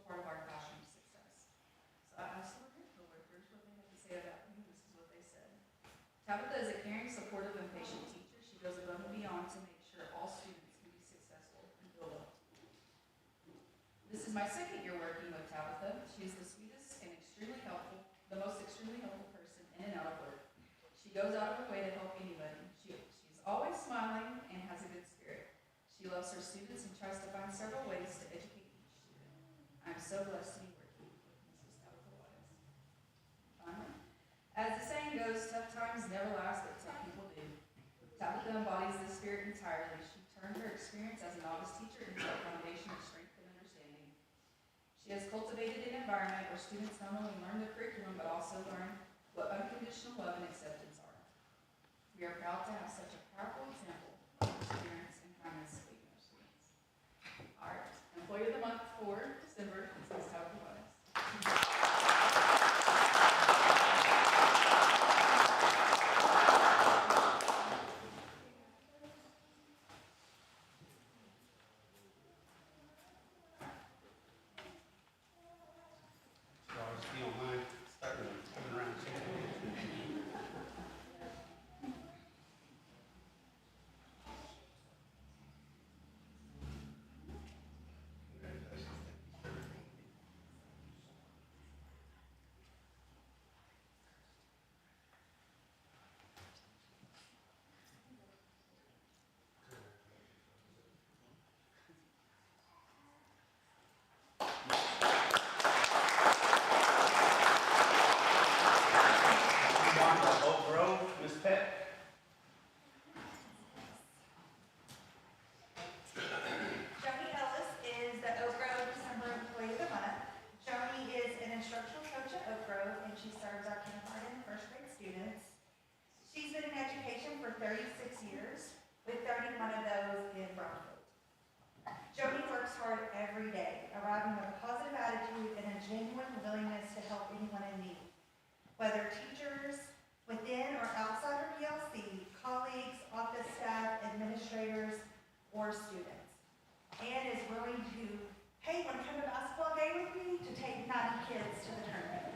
part of our classroom success. So I asked some of her coworkers what they had to say about me, and this is what they said. Tabitha is a caring, supportive, and patient teacher. She goes above and beyond to make sure all students can be successful and feel loved. This is my second year working with Tabitha. She is the sweetest and extremely helpful, the most extremely helpful person in and out of work. She goes out of her way to help anybody. She's always smiling and has a good spirit. She loves her students and tries to find several ways to educate each student. I'm so blessed to be working with Mrs. Tabitha Wise. Finally, as the saying goes, tough times never last, but tough people do. Tabitha embodies this spirit entirely. She turned her experience as a novice teacher into a foundation of strength and understanding. She has cultivated an environment where students not only learn the curriculum, but also learn what unconditional love and acceptance are. We are proud to have such a powerful example of perseverance and kindness leading our students. All right, Employee of the Month for December is Ms. Tabitha Wise. If you don't mind, starting coming around. Oak Grove, Ms. Peck. Joni Ellis is the Oak Grove December Employee of the Month. Joni is an instructional coach at Oak Grove, and she serves our kindergarten and first grade students. She's been in education for 36 years, with 31 of those in Brownfield. Joni works hard every day, arriving with a positive attitude and a genuine willingness to help anyone in need. Whether teachers within or outside her PLC, colleagues, office staff, administrators, or students. Ann is willing to, hey, want to come to basketball game with me? To take 90 kids to the tournament.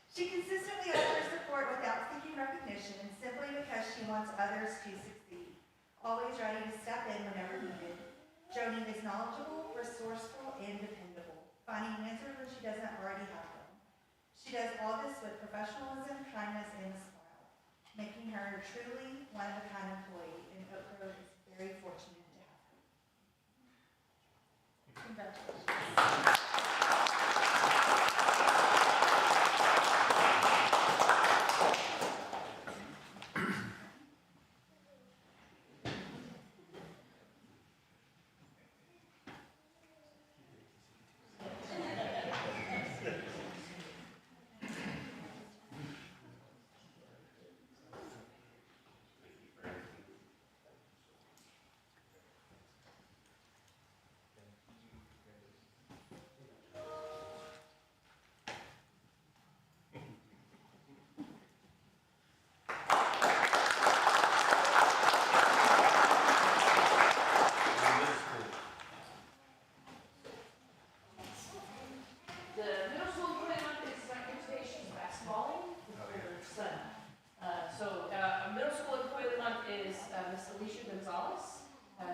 She consistently offers support without seeking recognition, simply because she wants others to succeed. Always ready to step in whenever needed. Joni is knowledgeable, resourceful, and dependable, finding answers when she doesn't already have them. She does all this with professionalism, kindness, and a smile, making her truly one-of-a-kind employee, and Oak Grove is very fortunate to have her. Congratulations. The middle school employee of the month is my invitation to basketballing with your son. Middle school employee of the month is Miss Alicia Gonzalez.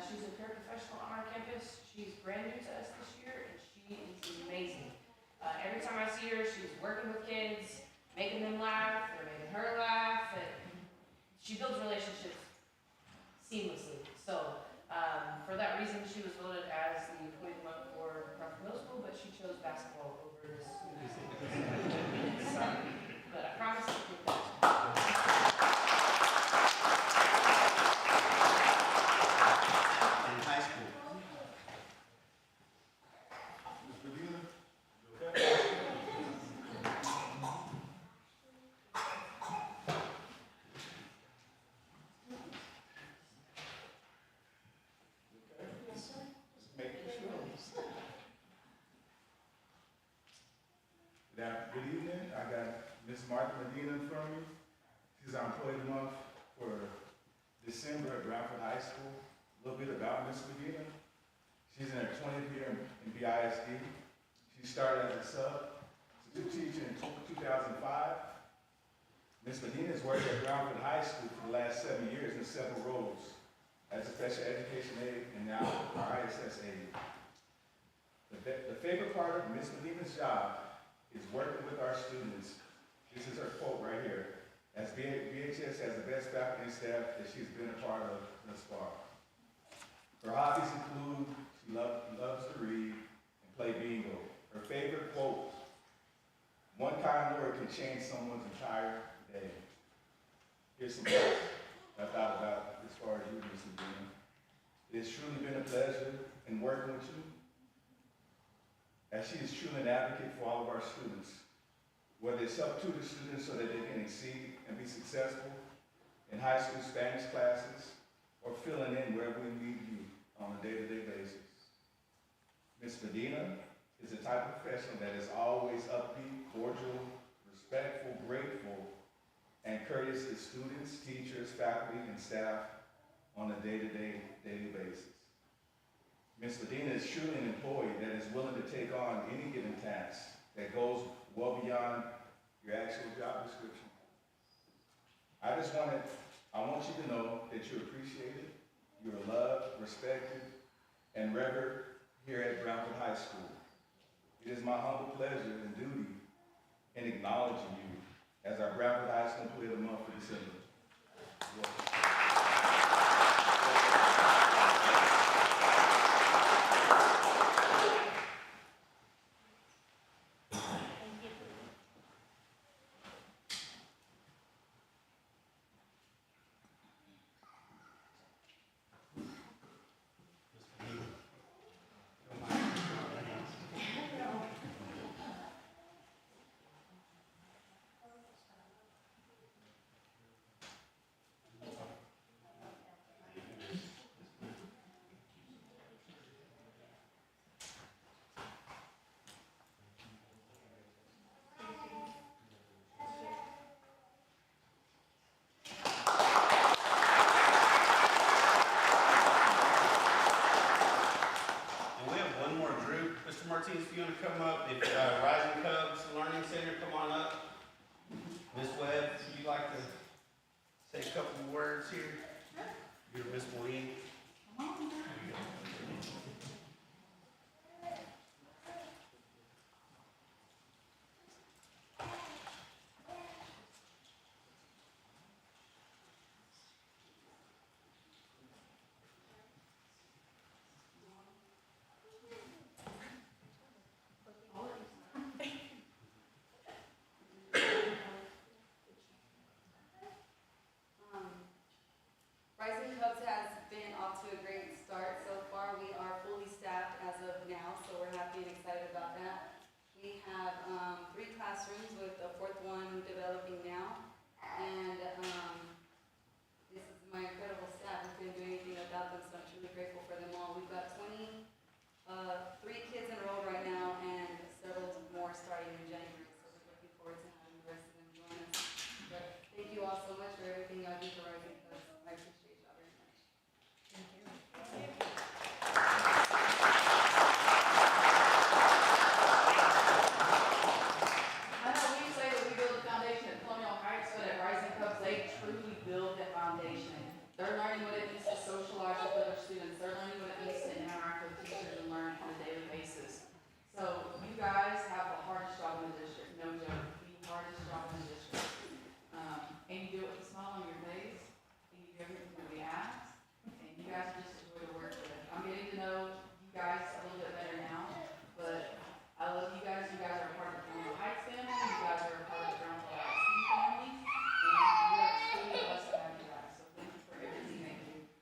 She's a paraprofessional on our campus. She's brand new to us this year, and she is amazing. Every time I see her, she's working with kids, making them laugh, they're making her laugh, and she builds relationships seamlessly. So for that reason, she was voted as the employee of the month for Crawford Middle School, but she chose basketball over this. Sorry, but I promise to get that. In high school. Ms. Medina, you okay? Okay. Just making sure. Good evening. I got Ms. Martha Medina in front of me. She's our employee of the month for December at Bradford High School. A little bit about Ms. Medina. She's in her 20th year in BISD. She started as a substitute teacher in 2005. Ms. Medina has worked at Brownfield High School for the last 7 years in several roles as a special education aide and now our ISS aide. The favorite part of Ms. Medina's job is working with our students. This is her quote right here. As BHS has the best faculty and staff that she's been a part of thus far. Her hobbies include she loves to read and play bingo. Her favorite quote, one kind word can change someone's entire day. Here's some thoughts I thought about as far as you, Ms. Medina. It has truly been a pleasure in working with you, as she is truly an advocate for all of our students, whether it's help-tutor students so that they can exceed and be successful in high school Spanish classes, or filling in wherever we need you on a day-to-day basis. Ms. Medina is the type of professional that is always upbeat, cordial, respectful, grateful, and courteous to students, teachers, faculty, and staff on a daily basis. Ms. Medina is truly an employee that is willing to take on any given task that goes well beyond your actual job description. I want you to know that you're appreciated, you're loved, respected, and revered here at Brownfield High School. It is my humble pleasure and duty in acknowledging you as our Brownfield High School Employee of the Month for December. Martinez, if you want to come up, if Rising Cubs Learning Center, come on up. Ms. Webb, would you like to say a couple of words here? You're Ms. Moline. Rising Cubs has been off to a great start so far. We are fully staffed as of now, so we're happy and excited about that. We have 3 classrooms with the 4th one developing now. And this is my incredible staff. We couldn't do anything without them, so I'm truly grateful for them all. We've got 3 kids enrolled right now and several more starting in January. So we're looking forward to having the rest of them join us. But thank you all so much for everything y'all do for Rising Cubs. I appreciate y'all very much. I know we say that we build a foundation at Colonial Heights, but at Rising Cubs, they truly build that foundation. They're learning what it means to socialize with other students. They're learning what it means to interact with teachers and learn on a daily basis. So you guys have the hardest job in the district, no joke, the hardest job in the district. And you do it with a smile on your face, and you do everything that we ask, and you guys just enjoy the work with it. I'm getting to know you guys a little bit better now, but I love you guys. You guys are a part of the Colonial Heights family. You guys are a part of the Brownfield ISD family, and we are truly blessed to have you guys. So thank you for everything that you do.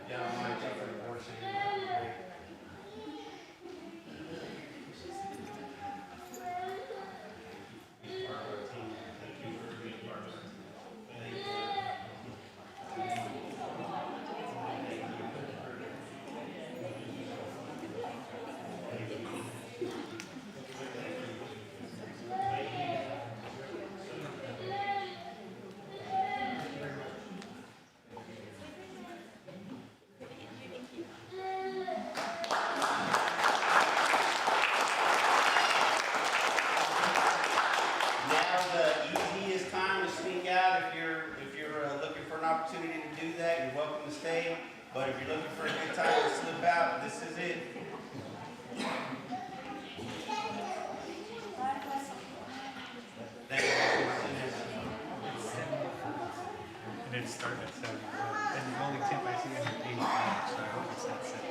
Yeah, I'm gonna take the award ceremony. Be part of our team. Thank you for being part of our team. Thank you. stay, but if you're looking for a good time to slip out, this is it. Thank you. And it started at 71. And the only tip I see is 85, so I hope it's not 78.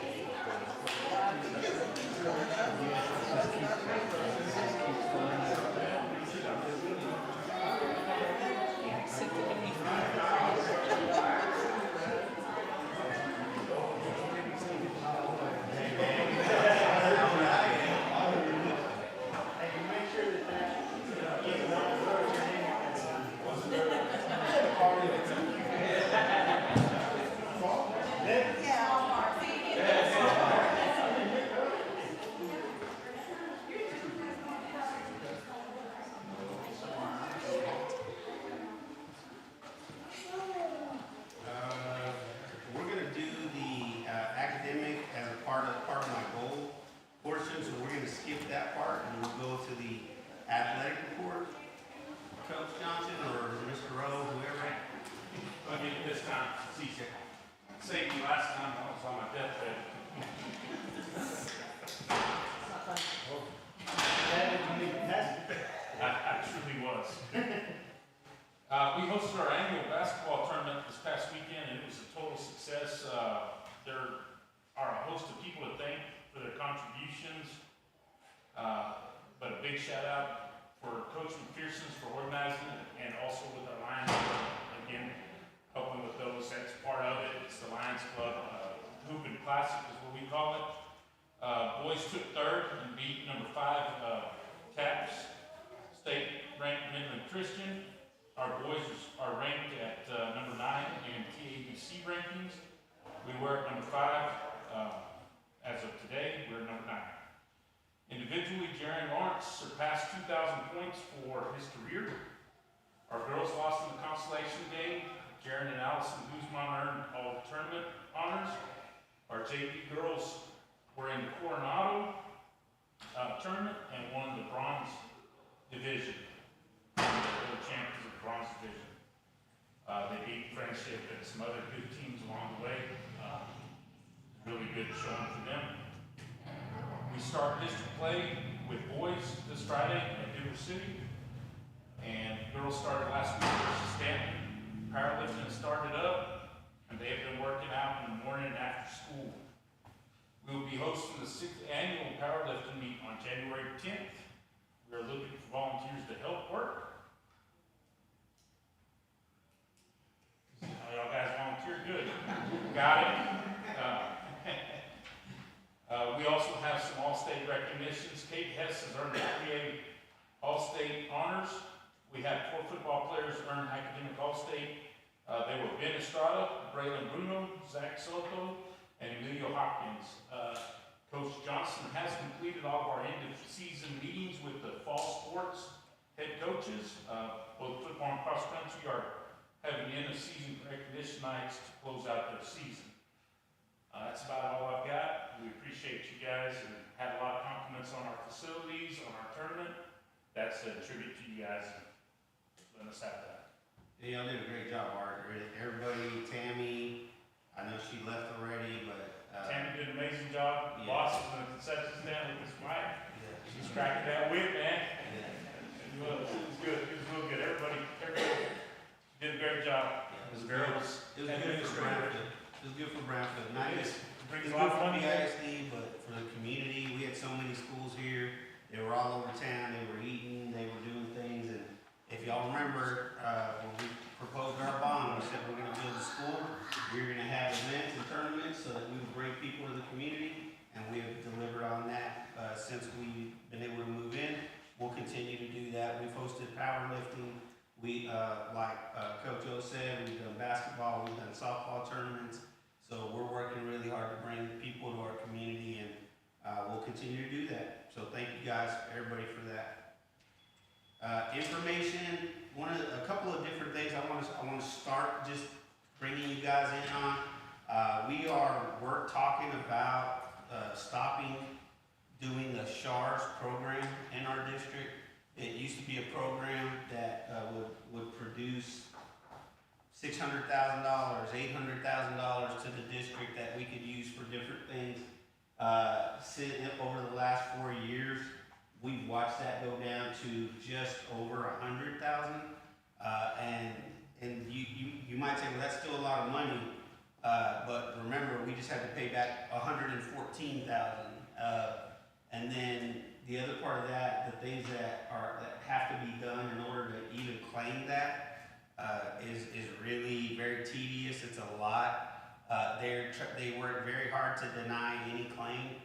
We're gonna do the academic as a part of my goal portion, so we're gonna skip that part and we'll go to the athletic report. Coach Johnson or Mr. Rowe, whoever. I'll give it this time, CJ. Saved me last time I was on my deathbed. I truly was. We hosted our annual basketball tournament this past weekend, and it was a total success. There are a host of people to thank for their contributions, but a big shout out for Coach McPherson's for organizing it, and also with our Lions Club, again, helping with those. That's part of it. It's the Lions Club Hooping Classic is what we call it. Boys took third and beat number 5 Caps, state-ranked Midland Christian. Our boys are ranked at number 9 in TABC rankings. We were at number 5. As of today, we're number 9. Individually, Jaron Lawrence surpassed 2,000 points for his career. Our girls lost in the consolation game. Jaron and Allison Guzman earned all the tournament honors. Our JV girls were in the Coronado tournament and won the bronze division. They were champions of the bronze division. They beat Friendship and some other good teams along the way. Really good showing for them. We start district play with boys this Friday at Denver City. And girls started last week versus Stanton. Powerlifting started up, and they have been working out in the morning and after school. We will be hosting the 6th annual powerlifting meet on January 10th. We are looking for volunteers to help work. Y'all guys volunteer good. Got it. We also have some All-State recognitions. Kate Hess has earned 3A All-State honors. We had 4 football players earn academic All-State. They were Ben Estrada, Braylon Bruno, Zach Soto, and Emilio Hopkins. Coach Johnson has completed all of our end-of-season meetings with the fall sports head coaches. Both football and cross-country are having end-of-season recognition nights to close out their season. That's about all I've got. We appreciate you guys and had a lot of compliments on our facilities, on our tournament. That's a tribute to you guys and letting us have that. Yeah, y'all did a great job, Art. Everybody, Tammy, I know she left already, but. Tammy did an amazing job. Yeah. Boss was in the concession stand with his wife. Yeah. She's cracking that whip, man. Yeah. It was good. It was real good. Everybody did a great job. It was Girls. It was good for Brownfield. It was good for Brownfield. Not just, It brings it's a good lot of for money. BISD, but for the community. We had so many schools here. They were all over town. They were eating. They were doing things. And if y'all remember, when we proposed our bond, we said we're gonna build a school. We're gonna have events and tournaments so that we would bring people to the community. And we have delivered on that, since we've been able to move in. We'll continue to do that. We've hosted powerlifting. We, like Coach O said, we've done basketball, we've done softball tournaments. So we're working really hard to bring people to our community, and we'll continue to do that. So thank you guys, everybody, for that. Information, a couple of different things I want to start just bringing you guys in on. We're talking about stopping doing the SHARS program in our district. It used to be a program that would produce $600,000, $800,000 to the district that we could use for different things. Over the last 4 years, we've watched that go down to just over 100,000. And you might say, well, that's still a lot of money. But remember, we just had to pay back 114,000. And then the other part of that, the things that have to be done in order to even claim that, is really very tedious. It's a lot. They work very hard to deny any claim,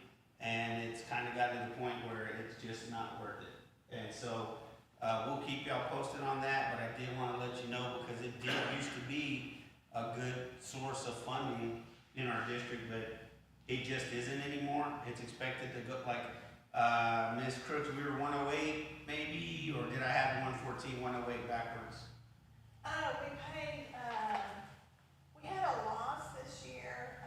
and it's kind of got to the point where it's just not worth it. And so we'll keep y'all posted on that, but I did want to let you know because it did used to be a good source of funding in our district, but it just isn't anymore. It's expected to go like Ms. Crooks, we were 108 maybe, or did I have 114, 108 backwards? We paid, we had a loss this year.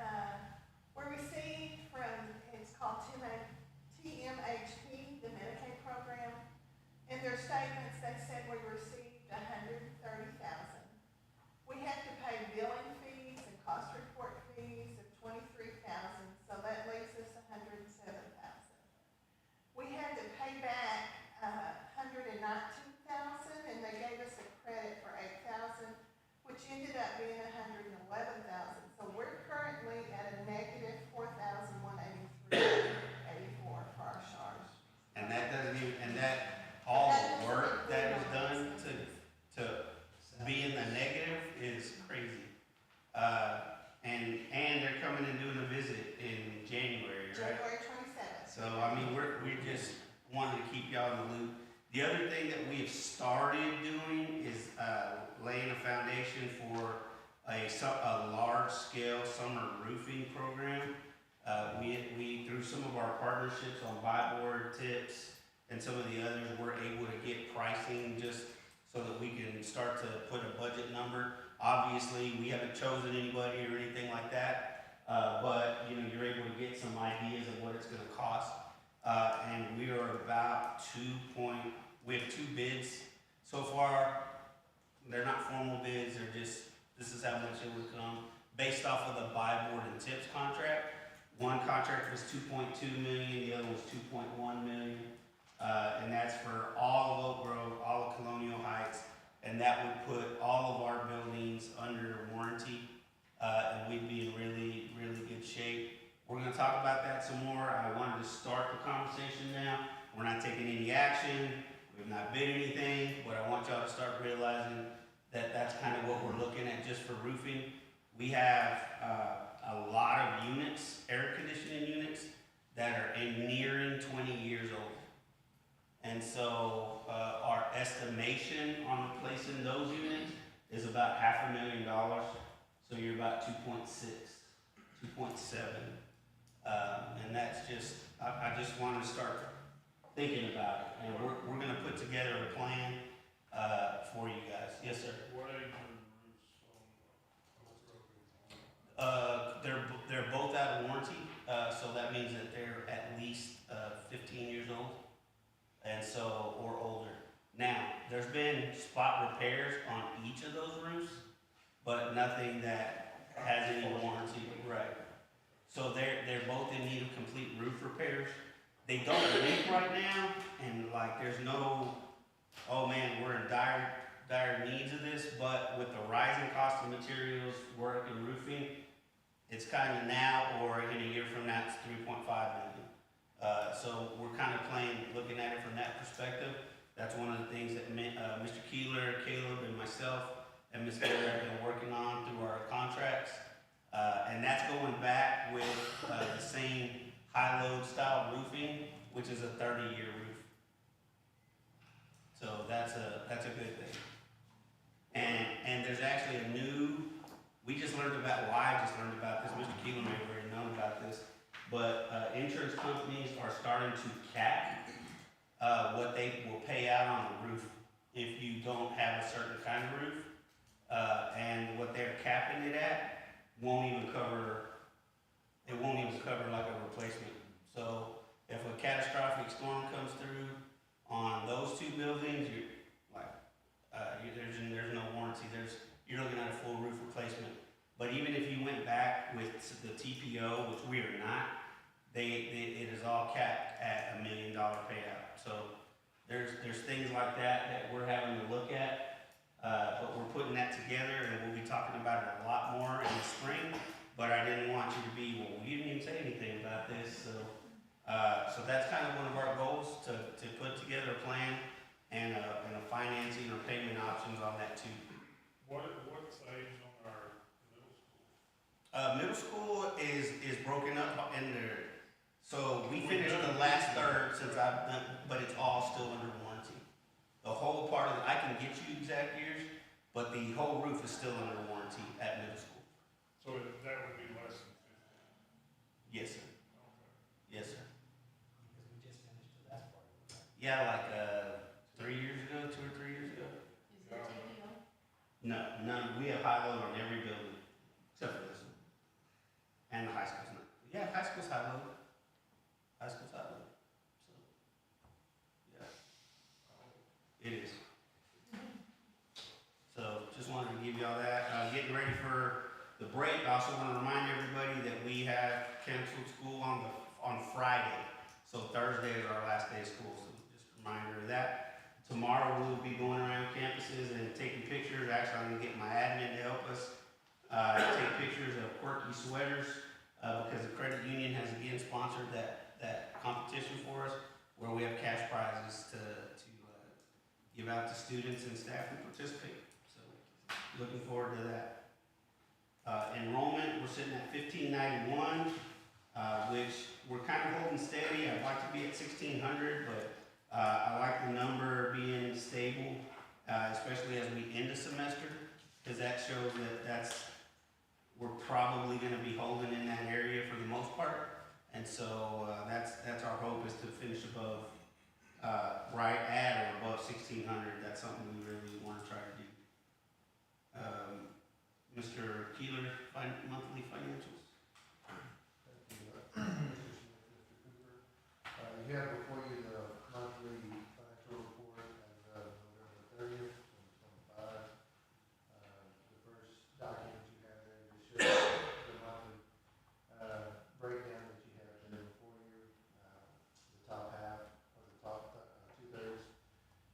We received from, it's called TMHP, the Medicaid program. In their statements, they said we received $130,000. We had to pay billing fees and cost report fees of $23,000, so that leaves us $107,000. We had to pay back $119,000, and they gave us a credit for $8,000, which ended up being $111,000. So we're currently at a negative $4,183.84 for our charge. And that doesn't even, and that, all the work that is done to be in the negative is crazy. And they're coming and doing a visit in January, right? January 27th. So, I mean, we just wanted to keep y'all in the loop. The other thing that we have started doing is laying a foundation for a large-scale summer roofing program. We through some of our partnerships on Buy Board, Tips, and some of the others, we're able to get pricing just so that we can start to put a budget number. Obviously, we haven't chosen anybody or anything like that, but you know, you're able to get some ideas of what it's going to cost. And we are about we have 2 bids so far. They're not formal bids, they're just, this is how much it would come based off of the Buy Board and Tips contract. One contract was $2.2 million, the other was $2.1 million. And that's for all of Oak Grove, all of Colonial Heights, and that would put all of our buildings under warranty, and we'd be in really, really good shape. We're gonna talk about that some more. I wanted to start the conversation now. We're not taking any action, we've not bid anything, but I want y'all to start realizing that that's kind of what we're looking at just for roofing. We have a lot of units, air conditioning units, that are nearing 20 years old. And so our estimation on replacing those units is about $500,000. So you're about 2.6, 2.7. And that's just, I just wanted to start thinking about it. And we're going to put together a plan for you guys. Yes, sir. What age are the roofs on? They're both out of warranty, so that means that they're at least 15 years old. And so, or older. Now, there's been spot repairs on each of those roofs, but nothing that has any warranty, right? So they're both in need of complete roof repairs. They don't leak right now, and like there's no, oh man, we're in dire needs of this, but with the rising cost of materials, work and roofing, it's kind of now or in a year from now, it's 3.5 million. So we're kind of looking at it from that perspective. That's one of the things that Mr. Keeler, Caleb, and myself, and Ms. Keeler have been working on through our contracts. And that's going back with the same high-load style roofing, which is a 30-year roof. So that's a good thing. And there's actually we just learned about, I just learned about this, Mr. Keeler may have already known about this, but insurance companies are starting to cap what they will pay out on the roof if you don't have a certain kind of roof. And what they're capping it at won't even cover like a replacement. So if a catastrophic storm comes through on those 2 buildings, there's no warranty. you're looking at a full roof replacement. But even if you went back with the TPO, which we are not, it is all capped at $1 million payout. So there's things like that we're having to look at, but we're putting that together, and we'll be talking about it a lot more in the spring. But I didn't want you to be, well, you didn't even say anything about this, so that's kind of one of our goals, to put together a plan and a financing or payment options on that too. What's the age on our middle school? Middle school is broken up in there. So we finished the last third since I've done, but it's all still under warranty. The whole part of it, I can get you exact years, but the whole roof is still under warranty at middle school. So that would be less than 15. Yes, sir. Okay. Yes, sir. Because we just finished the last part of it. Yeah, like 3 years ago, 2 or 3 years ago. Is it TPO? No, none. We have high load on every building except for this one. And the high school's not. Yeah, high school's high load. High school's high load. So, yeah, it is. So just wanted to give y'all that. Getting ready for the break. I also want to remind everybody that we have canceled school on Friday. So Thursday is our last day of school. So just a reminder of that. Tomorrow we'll be going around campuses and taking pictures. Actually, I'm gonna get my admin to help us take pictures of quirky sweaters because the credit union has again sponsored that competition for us, where we have cash prizes to give out to students and staff who participate. So looking forward to that. Enrollment, we're sitting at 1591, which we're kind of holding steady. I'd like to be at 1600, but I like the number being stable, especially as we end the semester, because that shows that we're probably going to be holding in that area for the most part. And so that's our hope, is to finish above, right at or above 1600. That's something we really want to try to do. Mr. Keeler, monthly financials. You have before you the monthly financial report as of November 30th, 2025. The first document you have there just shows the monthly breakdown that you have there before you. The top half, or the top two-thirds,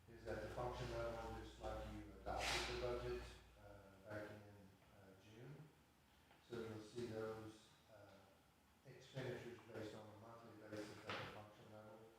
is at the function level, just like you adopted the budget back in June. So you'll see those expenditures based on a monthly basis at the function level.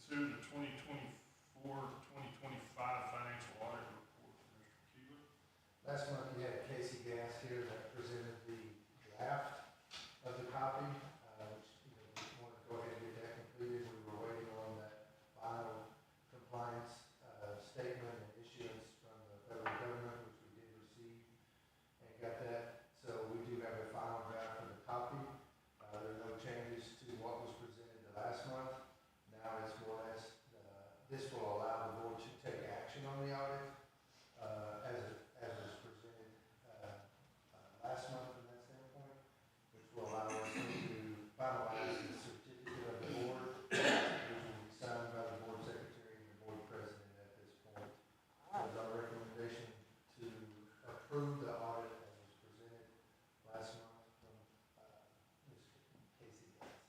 consider the 2024-2025 financial audit report. Mr. Keeler? Last month, you had Casey Gass here that presented the draft of the copy, which, we wanted to go ahead and get that completed. We were waiting on that final compliance, statement and issuance from the federal government, which we did receive and got that. So we do have a final draft of the copy. There are no changes to what was presented the last month. Now it's more or less, this will allow the board to take action on the audit, as was presented, last month from that standpoint, which will allow us to finalize the certificate of the board, which will be signed by the board secretary and the board president at this point. So it's our recommendation to approve the audit as was presented last month from, Mr. Casey Gass.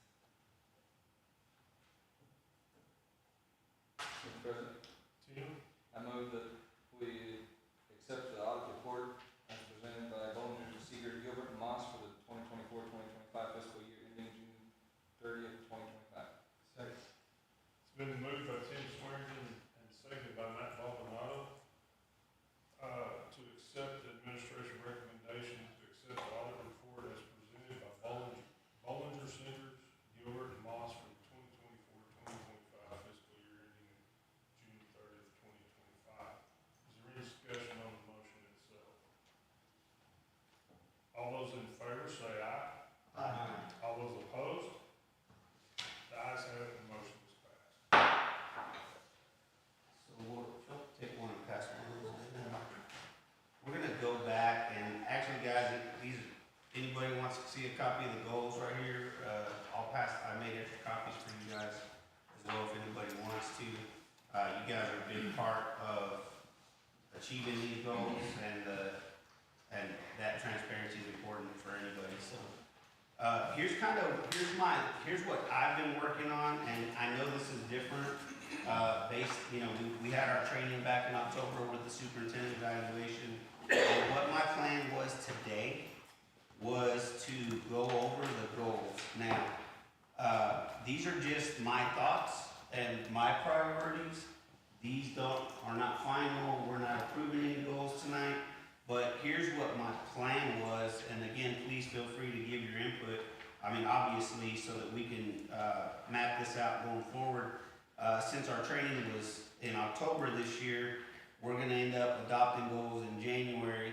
Mr. President, Tim? I move that we accept the audit report as presented by Bollinger, Seeger, Gilbert, and Moss for the 2024-2025 fiscal year ending June 30th, 2025. Second. It's been moved by Tim Swearengin and seconded by Matt Baldonado, to accept the administration recommendation to accept the audit report as presented by Bollinger, Sanders, Gilbert, and Moss for the 2024-2025 fiscal year ending June 30th, 2025. Is there any discussion on the motion itself? All those in favor say aye. Aye. All those opposed? The ayes have it, the motion is passed. So we'll take one and pass one. We're gonna go back and actually, guys, these, anybody wants to see a copy of the goals right here, I made extra copies for you guys as well if anybody wants to. You guys are a big part of achieving these goals and that transparency is important for anybody, so. Here's what I've been working on, and I know this is different, we had our training back in October with the superintendent evaluation. And what my plan was today was to go over the goals. Now, these are just my thoughts and my priorities. These are not final, we're not approving any goals tonight. But here's what my plan was, and again, please feel free to give your input. Obviously, so that we can map this out going forward. Since our training was in October this year, we're gonna end up adopting goals in January,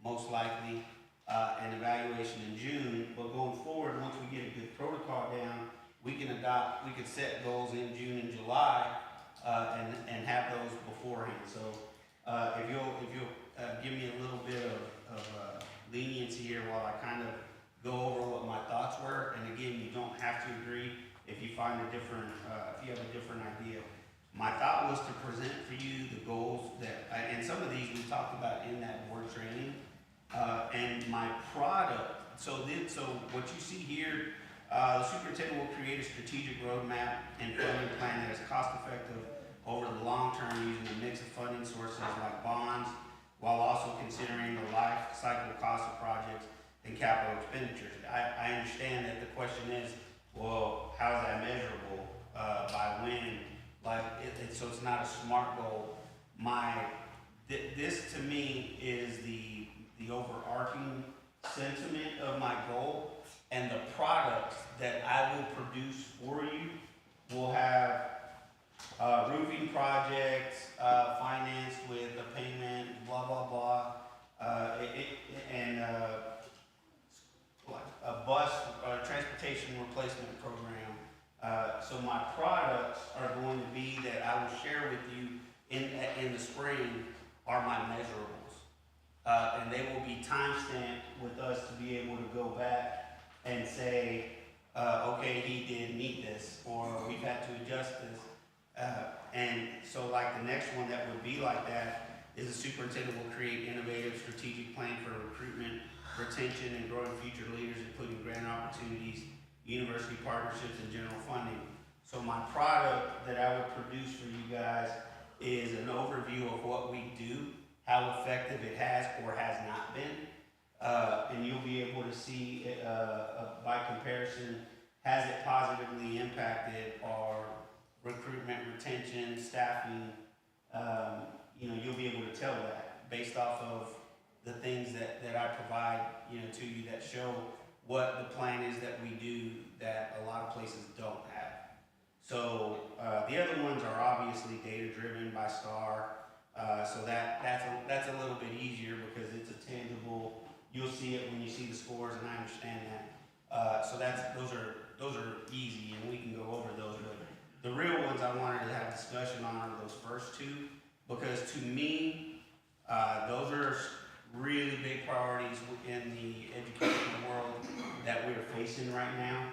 most likely, and evaluation in June. But going forward, once we get a good protocol down, we can set goals in June and July, and have those beforehand. So, if you'll give me a little bit of leniency here while I kind of go over what my thoughts were. And again, you don't have to agree if you find if you have a different idea. My thought was to present for you the goals and some of these we talked about in that board training. And my product, so what you see here, the superintendent will create a strategic roadmap and funding plan that is cost effective over the long term using a mix of funding sources like bonds, while also considering the life cycle cost of projects and capital expenditures. I understand that the question is, well, how is that measurable? By when? So it's not a SMART goal. This to me is the overarching sentiment of my goal, and the products that I will produce for you will have roofing projects, financed with a payment, blah, blah, blah, and a bus, transportation replacement program. So my products are going to be that I will share with you in the spring are my measurables. And they will be time-stamped with us to be able to go back and say, okay, he did meet this, or we've had to adjust this. And so like the next one that would be like that is the superintendent will create innovative strategic plan for recruitment, retention, and growing future leaders, including grant opportunities, university partnerships, and general funding. So my product that I would produce for you guys is an overview of what we do, how effective it has or has not been. And you'll be able to see, by comparison, has it positively impacted our recruitment, retention, staffing, you'll be able to tell that based off of the things that I provide, to you that show what the plan is that we do that a lot of places don't have. So, the other ones are obviously data-driven by STAR, so that's a little bit easier because it's a tangible, you'll see it when you see the scores, and I understand that. So those are easy, and we can go over those, but the real ones I wanted to have discussion on are those first two, because to me, those are really big priorities in the educational world that we're facing right now.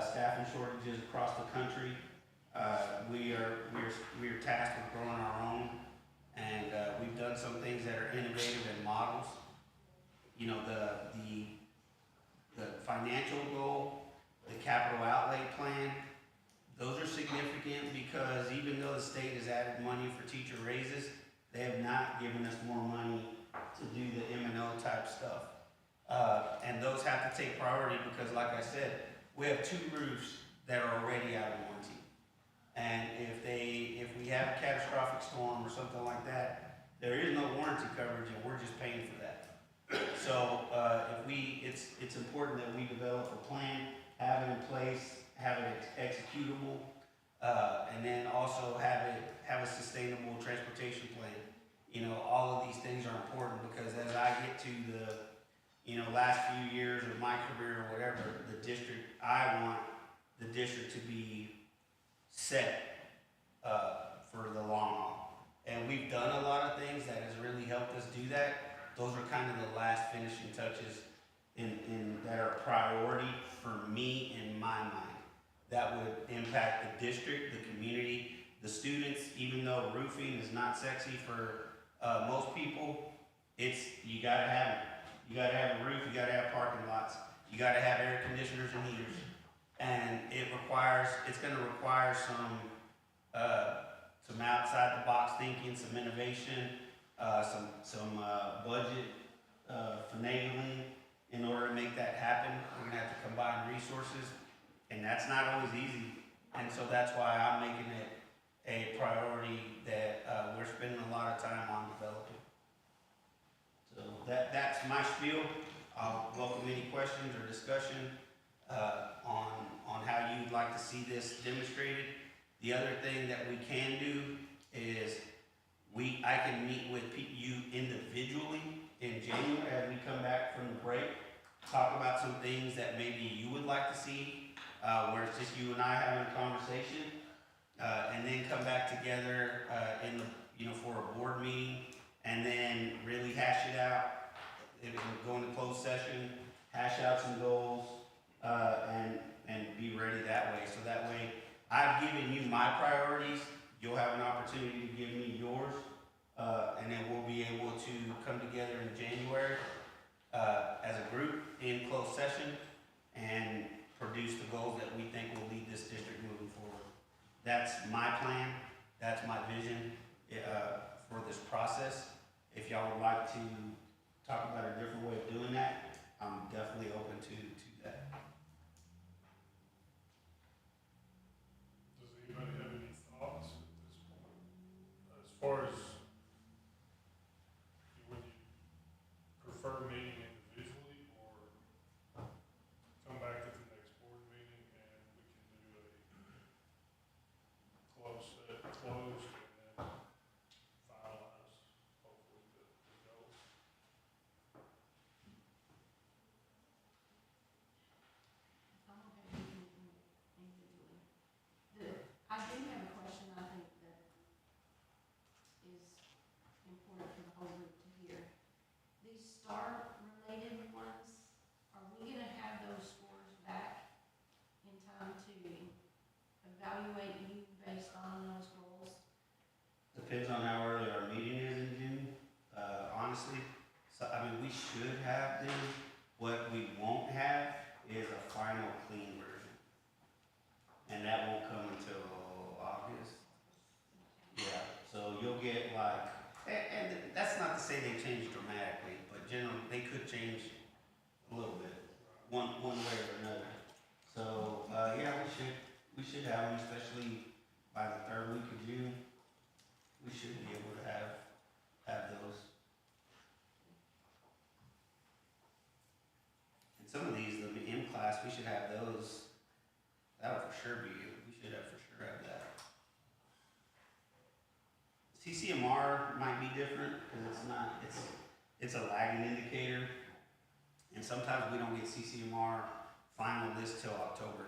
Staffing shortages across the country. We're tasked with growing our own, and we've done some things that are innovative and models. The financial goal, the capital outlay plan, those are significant because even though the state has added money for teacher raises, they have not given us more money to do the M&O type stuff. And those have to take priority because, like I said, we have 2 roofs that are already out of warranty. And if we have a catastrophic storm or something like that, there is no warranty coverage and we're just paying for that. So it's important that we develop a plan, have it in place, have it executable, and then also have a sustainable transportation plan. All of these things are important because as I get to the last few years of my career or whatever, I want the district to be set for the long haul. And we've done a lot of things that has really helped us do that. Those are kind of the last finishing touches that are a priority for me in my mind. That would impact the district, the community, the students. Even though roofing is not sexy for most people, you gotta have it. You gotta have a roof, you gotta have parking lots, you gotta have air conditioners and heaters. And it's gonna require some outside the box thinking, some innovation, some budget finagling in order to make that happen. We're gonna have to combine resources, and that's not always easy. And so that's why I'm making it a priority that we're spending a lot of time on developing. So that's my spiel. I'll welcome any questions or discussion on how you'd like to see this demonstrated. The other thing that we can do is I can meet with you individually in January as we come back from the break, talk about some things that maybe you would like to see, where it's just you and I having a conversation, and then come back together for a board meeting, and then really hash it out. If we go into closed session, hash out some goals, and be ready that way. So that way, I've given you my priorities. You'll have an opportunity to give me yours, and then we'll be able to come together in January as a group in closed session and produce the goals that we think will lead this district moving forward. That's my plan. That's my vision for this process. If y'all would like to talk about a different way of doing that, I'm definitely open to that. Does anybody have any thoughts at this point? As far as, would you prefer meeting individually or come back at the next board meeting and we can do a closed and then finalize hopefully the goals? I'm okay with meeting individually. I do have a question I think that is important for the whole group to hear. These STAR-related ones, are we gonna have those scores back in time to evaluate you based on those goals? Depends on how early our meeting is in June, honestly. So, we should have them. What we won't have is a final clean version. And that won't come until August. Yeah, so you'll get and that's not to say they change dramatically, but generally, they could change a little bit, one way or another. So, yeah, we should have them, especially by the third week of June, we should be able to have those. And some of these, the M class, we should have those, that'll for sure be, we should have for sure have that. CCMR might be different, because it's not, it's a lagging indicator. And sometimes we don't get CCMR final list till October.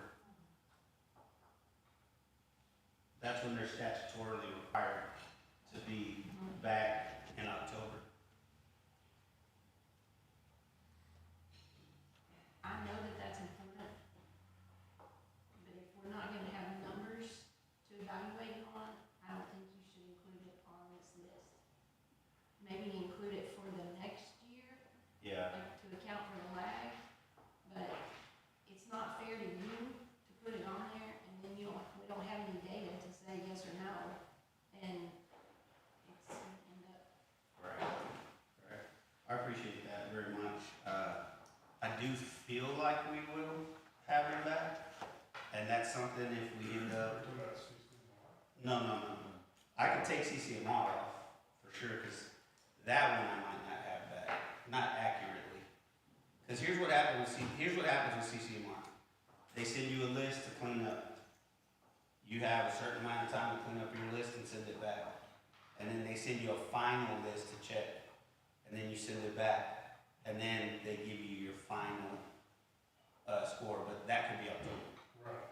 That's when they're statutorily required to be back in October. I know that that's important, but if we're not gonna have numbers to evaluate on, I don't think you should include it on this list. Maybe include it for the next year, Yeah. like to account for the lag, but it's not fair to you to put it on there and then we don't have any data to say yes or no, and it's gonna end up. Right. I appreciate that very much. I do feel like we will have them back, and that's something if we end up. No. I can take CCMR off for sure, because that one I might not have back, not accurately. Because here's what happens with CCMR. They send you a list to clean up. You have a certain amount of time to clean up your list and send it back. And then they send you a final list to check, and then you send it back. And then they give you your final score, but that could be October. Right.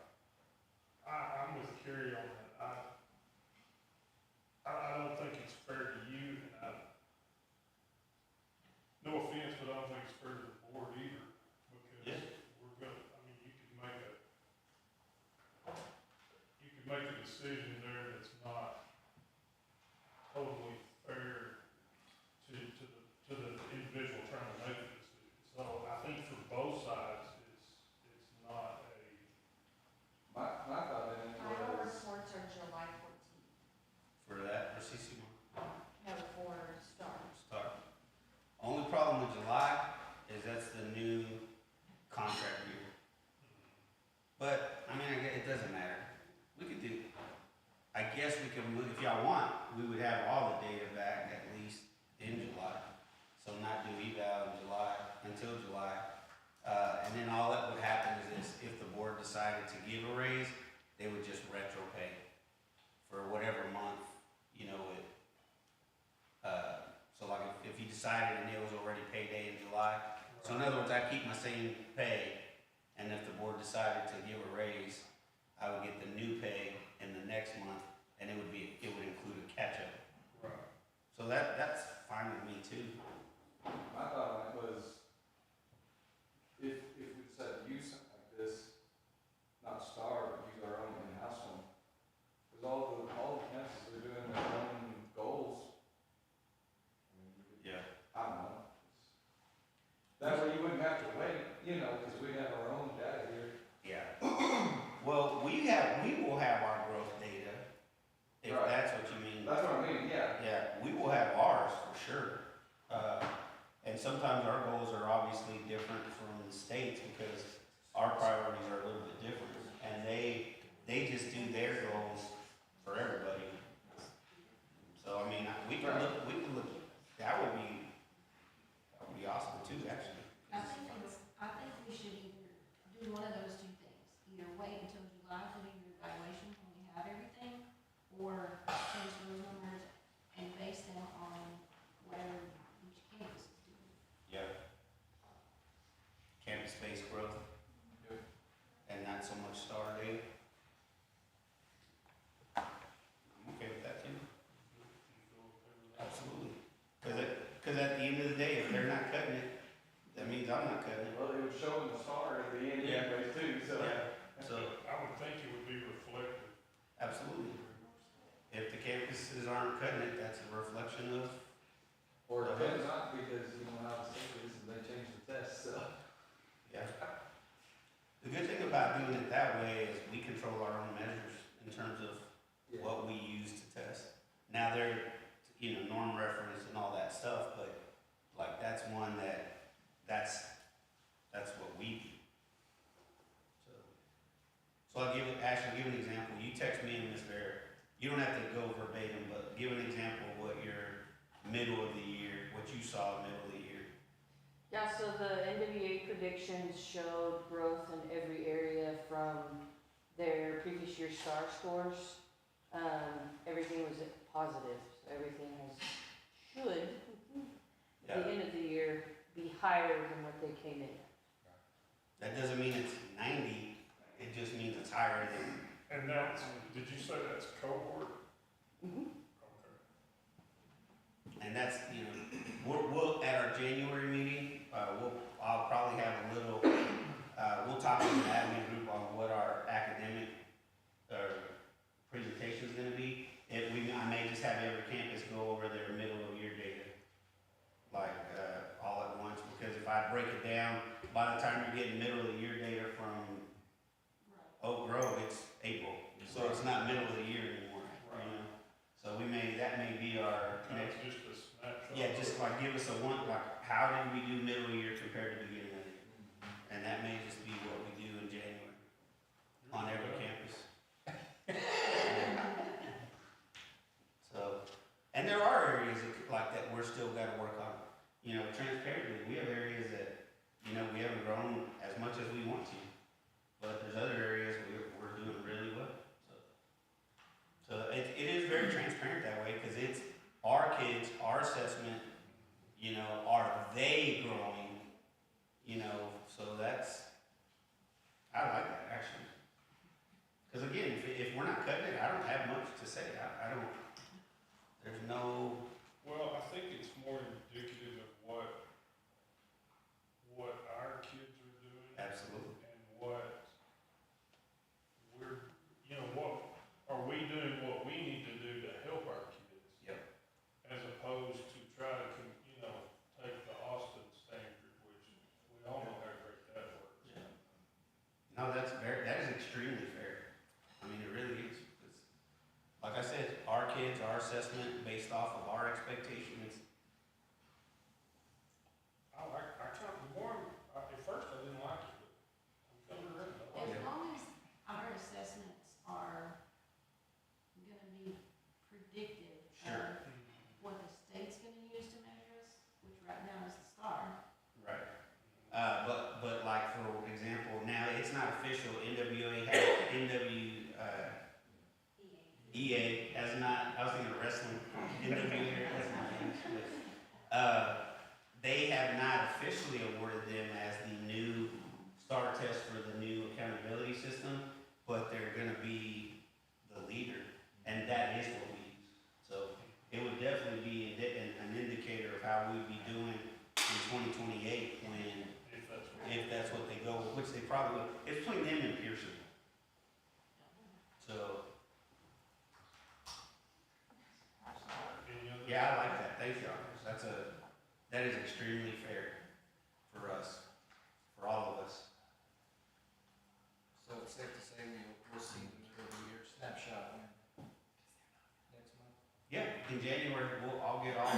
I'm with Carrie on that. I don't think it's fair to you, and no offense, but I don't think it's fair to the board either, because Yeah. we're gonna, I mean, you could make a decision there that's not totally fair to the individual trying to make the decision. So I think for both sides, it's not a, My thought in it Final was, reports are July 14th. For that, for CCMR. No, for STAR. Start. Only problem with July is that's the new contract year. But, I mean, I guess it doesn't matter. We could do, I guess we could move, if y'all want, we would have all the data back at least in July. So not do eval in July, until July. And then all that would happen is this, if the board decided to give a raise, they would just retro pay for whatever month, you know, it, so like if you decided and it was already payday in July, so in other words, I keep my same pay, and if the board decided to give a raise, I would get the new pay in the next month, and it would include a catch-up. right. So that's fine with me too. my thought on it was, if we decide to use something like this, not STAR, but use our own in-house one, because all the campuses are doing their own goals. I mean, you could, Yeah. I don't know. That way you wouldn't have to wait, you know, because we have our own data here. Yeah. Well, we will have our growth data, if Right. that's what you mean. That's what I mean, yeah. Yeah, we will have ours for sure. And sometimes our goals are obviously different from the states because our priorities are a little bit different. And they just do their goals for everybody. So, I mean, we could look, that would be awesome too, actually. I think we should either do one of those two things, either wait until July to do your evaluation when we have everything, or change those numbers and base them on whatever each campus is doing. Yeah. Campus-based growth. Yep. And not so much STAR data. I'm okay with that too. Absolutely. Cause at the end of the day, if they're not cutting it, that means I'm not cutting it. Well, it would show in the STAR at the end Yeah. anyways too, so. Yeah, so, I would think it would be reflective. absolutely. If the campuses aren't cutting it, that's a reflection of, Or it depends not, because you know how the state is, and they change the test, so. yeah. The good thing about doing it that way is we control our own measures in terms of Yeah. what we use to test. Now they're, you know, norm reference and all that stuff, but like that's one that's what we do. So I'll give an example. You text me and Miss Vera, you don't have to go verbatim, but give an example of what your middle of the year, what you saw middle of the year. Yeah, so the NWA predictions showed growth in every area from their previous year STAR scores. Everything was positive, so everything should, at the end of the year, be higher than what they came in. That doesn't mean it's 90, it just means it's higher than, And that's, did you say that's cohort? Mm-hmm. Okay. and that's, you know, we'll at our January meeting, I'll probably have a little, we'll talk with the admin group on what our academic, presentation is gonna be. I may just have every campus go over their middle of year data, like, all at once, because if I break it down, by the time you're getting middle of the year data from Oak Grove, it's April, so it's not middle of the year anymore, you know? So that may be our next, That's just a snapshot. yeah, just like give us a one, like, how did we do middle of the year compared to beginning of the year? And that may just be what we do in January on every campus. So, and there are areas like that we're still gotta work on. You know, transparently, we have areas that, you know, we haven't grown as much as we want to. But there's other areas we're doing really well. So it is very transparent that way, because it's our kids, our assessment, you know, are they growing? You know, so I like that actually. Because again, if we're not cutting it, I don't have much to say. I don't, there's no. Well, I think it's more indicative of what our kids are doing. Absolutely. And what what are we doing what we need to do to help our kids? Yep. As opposed to try to, take the Austin standard, which we all know how great that works. Yeah. No, that is extremely fair. I mean, it really is. It's, like I said, our kids, our assessment based off of our expectations. At first I didn't like it, but I'm coming around. I like As it. long as our assessments are gonna be predictive Sure. of what the state's gonna use to measure us, which right now is the STAR. Right. But like for example, now it's not official. EA has not. I was thinking of wrestling. NWA has not. They have not officially awarded them as the new STAR test for the new accountability system, but they're going to be the leader, and that is what we use. So it would definitely be an indicator of how we'd be doing in 2028 when, if that's what they go with, which they probably would. It's between them and Pearson. So, yeah, I like that. Thank you. That is extremely fair for us, for all of us. So it's safe to say we'll see the middle of the year snapshot when next month? Yeah, in January, I'll get all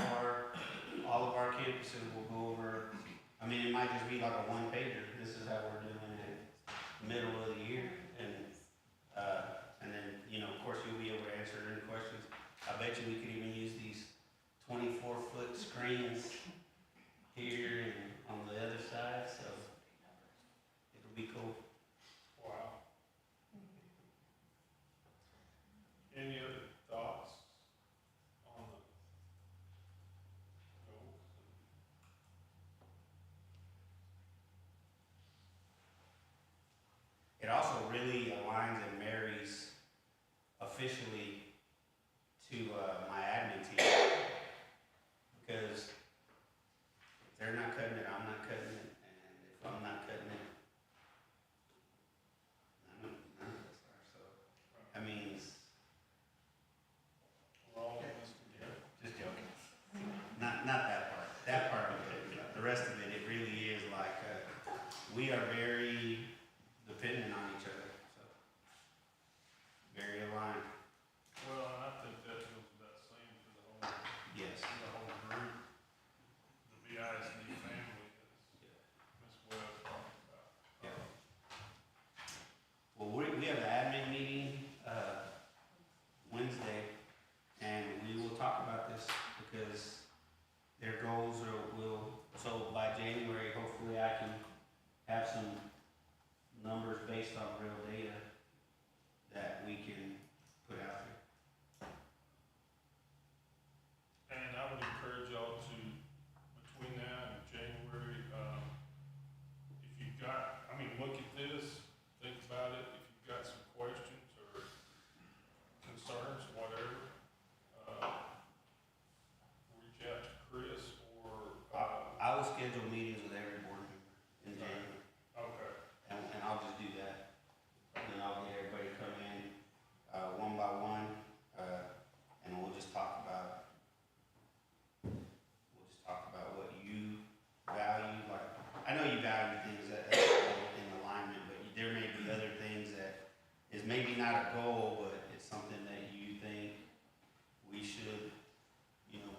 of our campuses, we'll go over, I mean, it might just be like a one pager, this is how we're doing it middle of the year, and then, of course, you'll be able to answer any questions. I bet you we could even use these 24-foot screens here and on the other side, so it'll be cool. Wow. Any other thoughts on the goals? It also really aligns and marries officially to my admin team, because if they're not cutting it, I'm not cutting it, and if I'm not cutting it, none of us are. So, I mean, We're all in this together. just joking. Not that part. That part of it. The rest of it, it really is like we are very dependent on each other. So very aligned. Well, and I think that goes without saying for the whole Yes. group, the BISD family, as Ms. Webb talked about. Yeah. Well, we have an admin meeting Wednesday not a goal, but it's something that you think we should,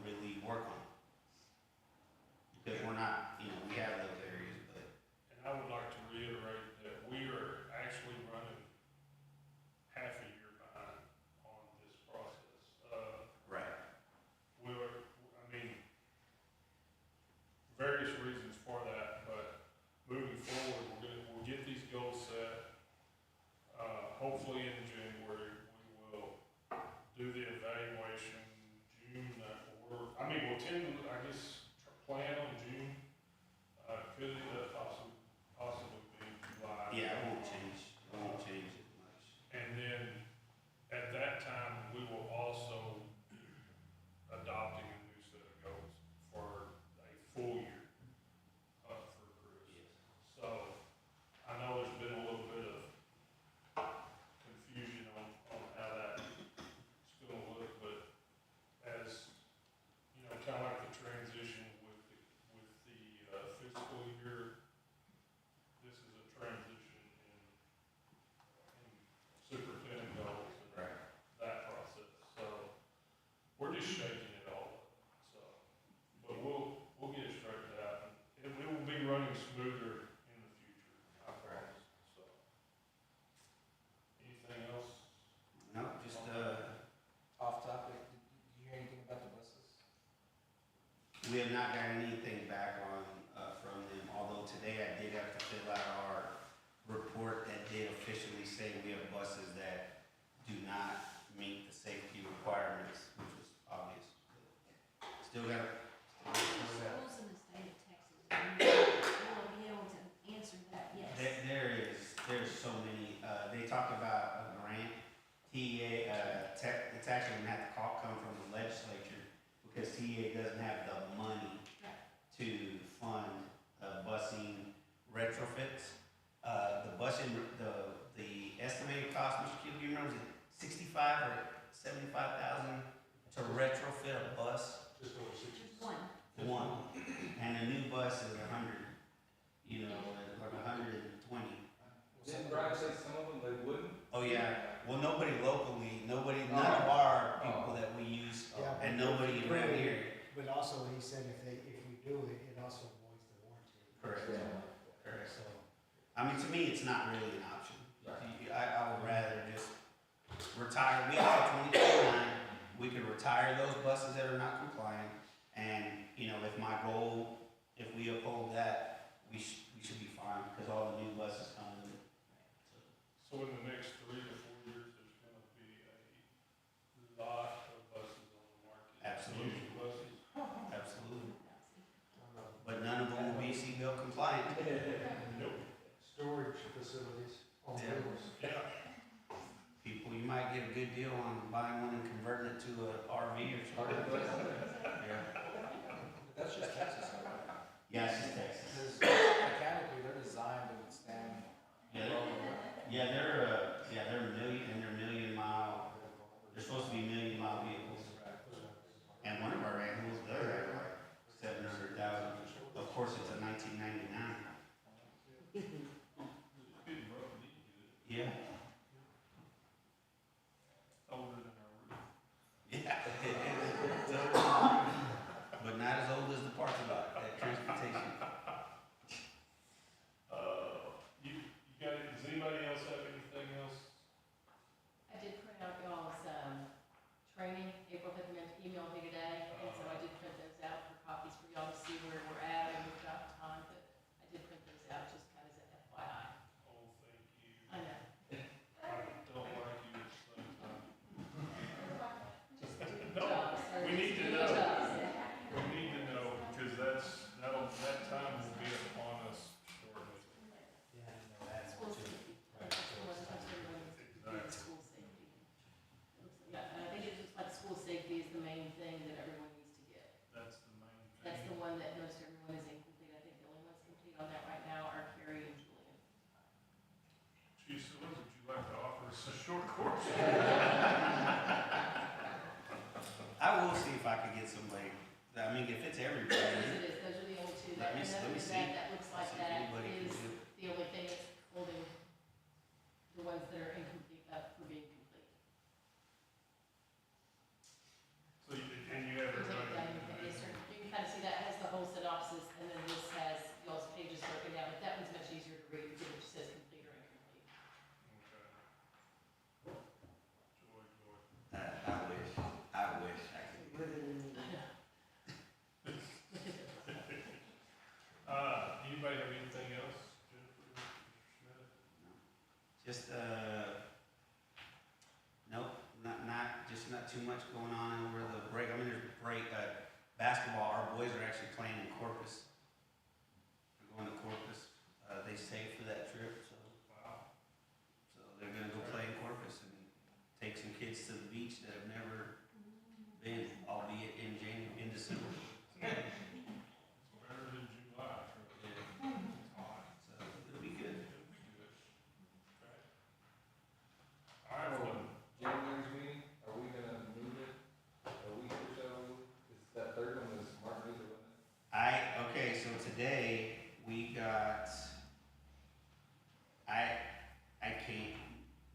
really work on. Because we're not, we have those areas, but. And I would like to reiterate that we are actually running half a year behind on this process. Right. Various reasons for that, but moving forward, we'll get these goals set. Hopefully in January, we will do the evaluation June, we'll plan on June. Could it possibly be July? Yeah, it won't change as much. And then, at that time, we will also be adopting a new set of goals for a full year, for Chris. So, I know there's been a little bit of confusion on how that's gonna look, but as, kind of like the transition with the fiscal year, this is a transition in superintendent goals and that process. So we're just shaking it all up. So, but we'll get it straightened out, and it will be running smoother in the future, I promise. So, anything else? No, just, Off topic, did you hear anything about the buses? we have not got anything back on, from them, although today I did have to fill out our report that did officially say we have buses that do not meet the safety requirements, which was obvious. Still got, Schools in the state of Texas, will be able to answer that, yes. there's so many, they talked about a grant, TEA, it's actually gonna have to come from the legislature, because TEA doesn't have the money to fund, busing retrofits. The busing, the estimated cost, Mr. Keel, do you remember, was it 65 or 75,000 to retrofit a bus? Just over 60. Just one. One, and a new bus is 100, like 120. Didn't Brian say some of them they wouldn't? Oh, yeah, well, none of our people that we use, Yeah, and nobody around here. But also, he said if we do it, it also voids the warranty. Correct. Correct. So, I mean, to me, it's not really an option. I would rather just retire, we have 2029, we could retire those buses that are not compliant, and, if my goal, if we uphold that, we should be fine, because all the new buses come with it. So in the next 3 to 4 years, there's gonna be a lot of buses on the market. Absolutely. Used buses. Absolutely. But none of them will be seatbelt compliant. storage facilities on Yeah. wheels. Yeah. People, you might get a good deal on buying one and converting it to a RV or something. Yeah. But that's just Texas, though, right? Yeah, it's just Texas. Because mechanically, they're designed to withstand. Yeah, they're million mile, they're supposed to be million-mile vehicles. And one of our animals does have like 700,000. Of course, it's a 1999. Yeah. Older than our roof. Yeah. But not as old as the parking lot, that transportation. Does anybody else have anything else? I did print out y'all's, training, April had emailed me today, and so I did print those out for copies for y'all to see where we're at and we've got time, but I did print those out just kind of as an FYI. Oh, thank you. I know. I don't like you at the same time. Just do the No, job, sir. we need to Do the know. job. We need to know, because that time will be upon us shortly. School safety. That's the one that comes from the school safety. Yeah, and I think it's just like school safety is the main thing that everyone needs to get. That's the main thing. That's the one that most everyone is incomplete. I think the only ones complete on that right now are Carrie and Julian. Chief Simmons, would you like to offer us a short course? I will see if I can get somebody, I mean, if it's everybody, It is, those are the only two Let that, me and see. that looks like see if that anybody can is do it. the only thing that's holding the ones that are incomplete up for being Just, nope, not too much going on over the break. I mean, there's break, basketball, our boys are actually playing in Corpus. They're going to Corpus. They saved for that trip, so. Wow. So they're gonna go play in Corpus and take some kids to the beach that have never been, albeit in December. It's better than July. Yeah. So it'll be good. All right, well, January's meeting, are we gonna move it a week or so? Is that third one was Martin Luther, wasn't it? Okay, so today we got,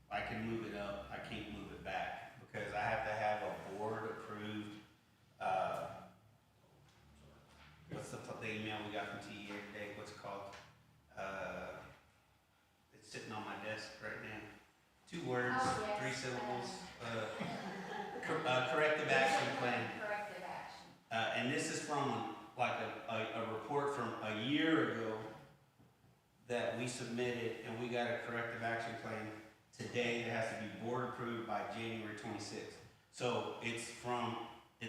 I can move it up, I can't move it back, because I have to have a board approved, what's the email we got from TEA today, what's it called? It's sitting on my desk right now. 2 words, Oh, yes. 3 syllables, corrective action plan. Corrective action. And this is from like a report from a year ago that we submitted, and we got a corrective action plan today that has to be board approved by January 26th. So it's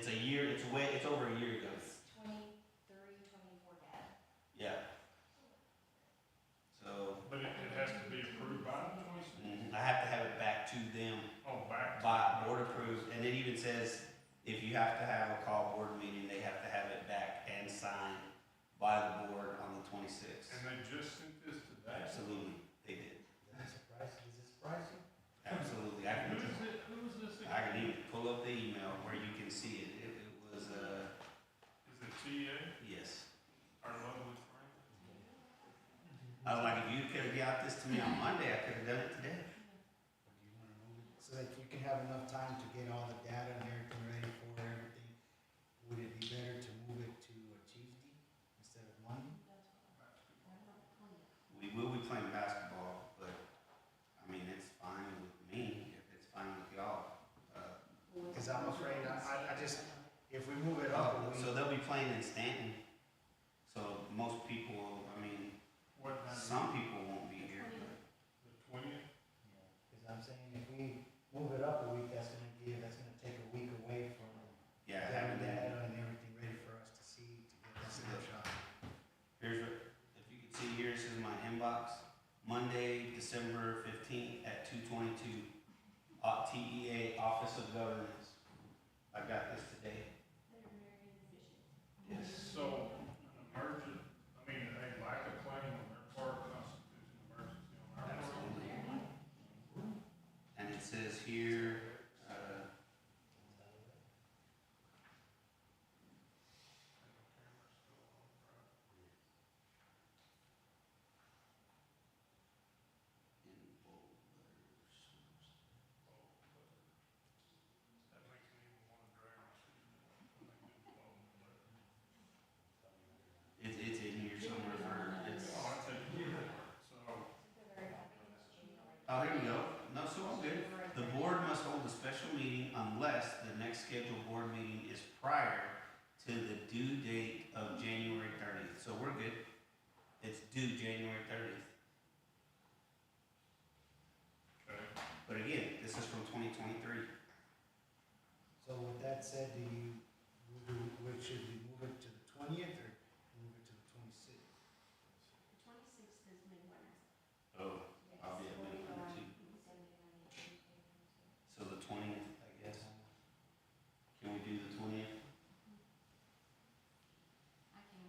a year, it's over a year ago. It's 23, 24 data. Yeah. So, but it has to be approved by the 26th? I have to have it back to them Oh, back. by board approved, and it even says if you have to have a call board meeting, they have to have it back and signed by the board on the 26th. And they just sent this today? Absolutely, they did. Is this pricing? Absolutely, Who is this I can again? even pull up the email where you can see it. It was, Is it TA, yes. our lovely friend? I was like, if you could have got this to me on Monday, I could have done it today. Or do you wanna move it so that you can have enough time to get all the data and everything ready for everything? Would it be better to move it to a Tuesday instead of Monday? We will be playing basketball, but, I mean, it's fine with me, if it's fine with y'all. Cause I'm afraid, I just, if we move it up, So they'll be playing in Stanton. So most people, I mean, What night? some people won't be here, but. The 20th? cause I'm saying if we move it up a week, that's gonna take a week away from Yeah, getting having that. data and everything ready for us to see, to get that snapshot. Here's what, if you can see here, this is my inbox. Monday, December 15th at 2:22. TEA Office of Governance. I got this today. Yes. So, an emergent, I mean, a lack of planning on their part constitutes an emergency on our part. Absolutely. And it says here, in bold letters. That makes me even want to drag my shoes when they do the phone. It's in here somewhere. It's, Oh, I take it. So, oh, here we go. No, so I'm good. The board must hold a special meeting unless the next scheduled board meeting is prior to the due date of January 30th. So we're good. It's due January 30th. okay. But again, this is from 2023. So with that said, should we move it to the 20th or move it to the 26th? The 26th is Midwinter. Oh, I'll be at Midwinter too. So the 20th, I guess. Can we do the 20th? I can.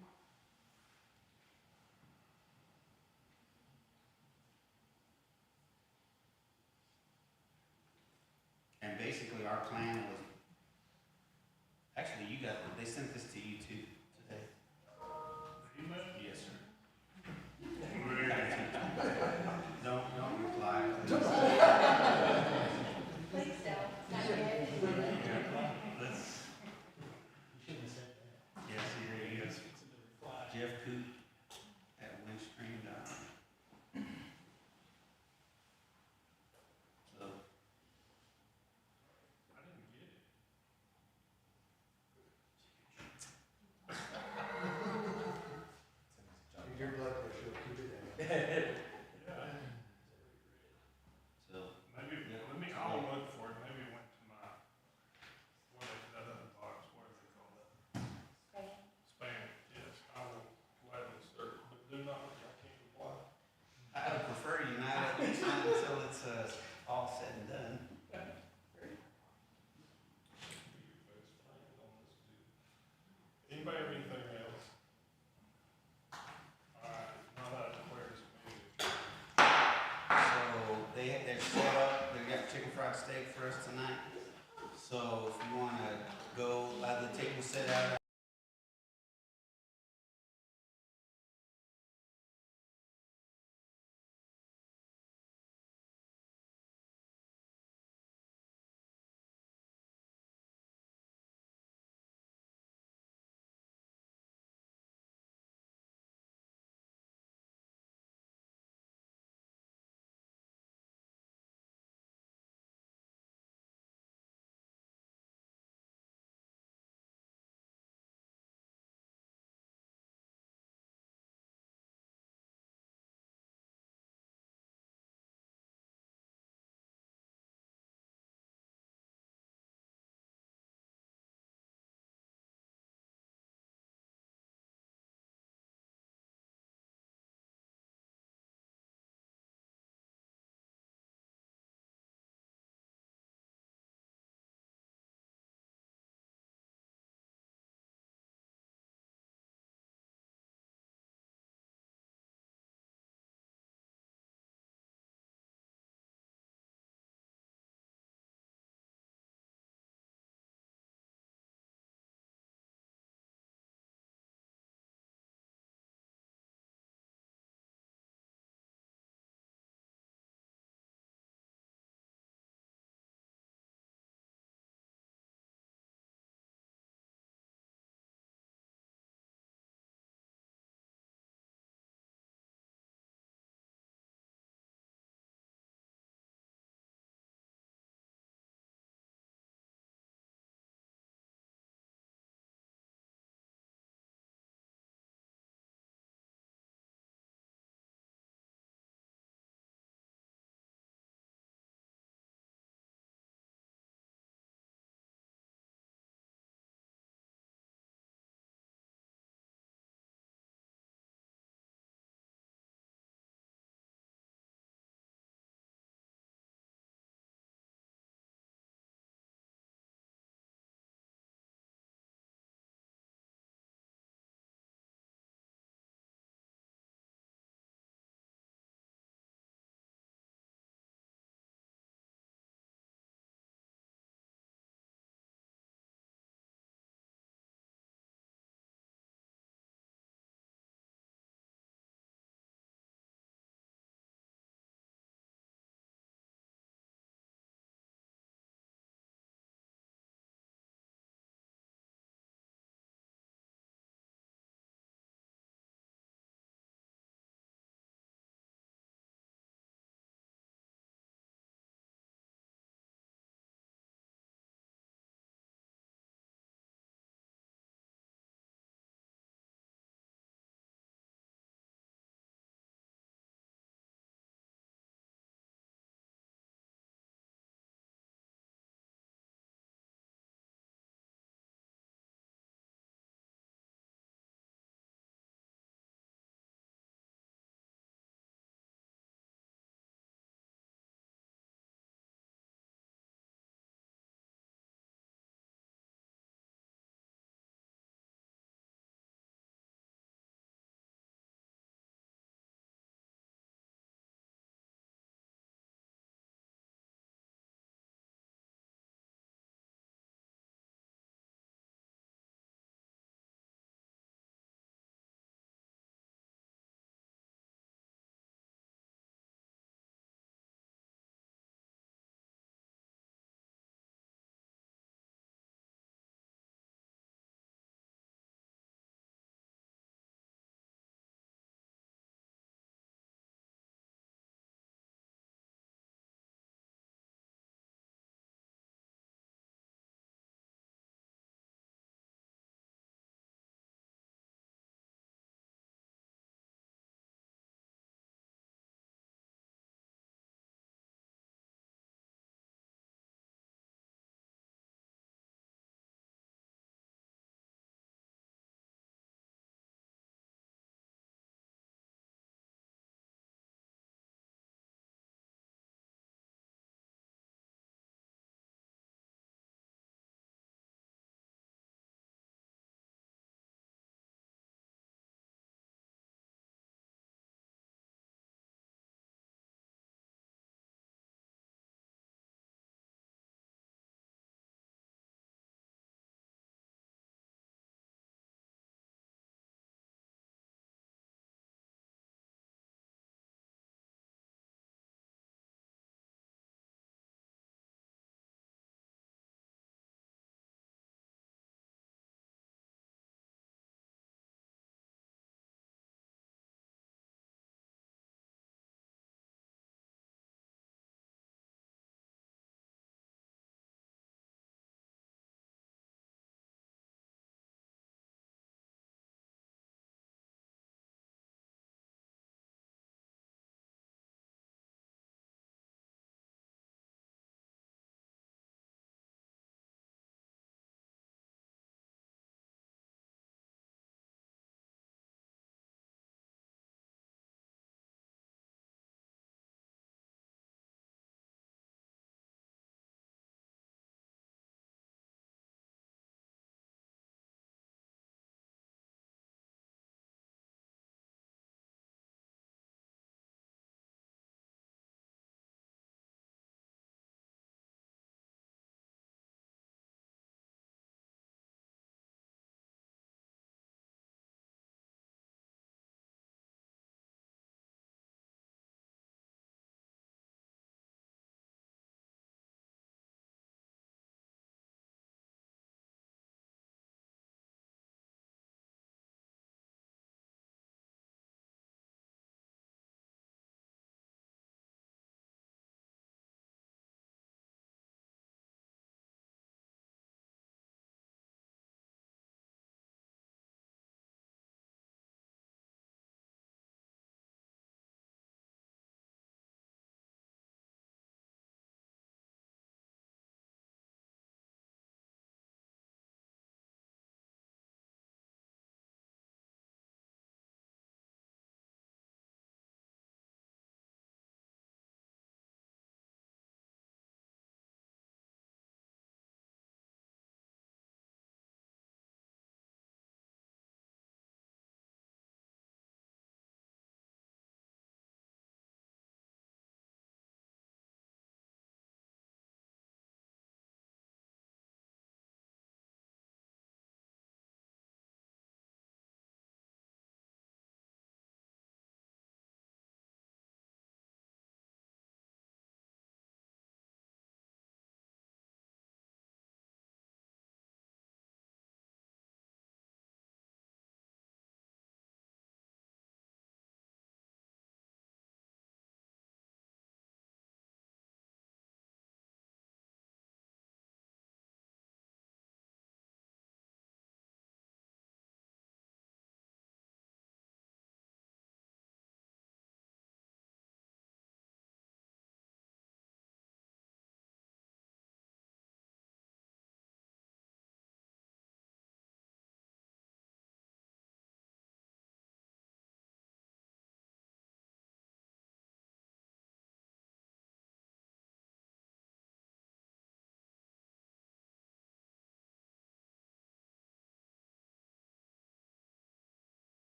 And basically, our plan was, actually, you got, they sent this to you too today. Email? Yes, sir. Great. Don't reply, please. Please don't. Not yet. Let's, You shouldn't have said that. yes, here he is. Jeff Coop at Windstream. So, I didn't get it. steak for us tonight. So if you wanna go, the table set out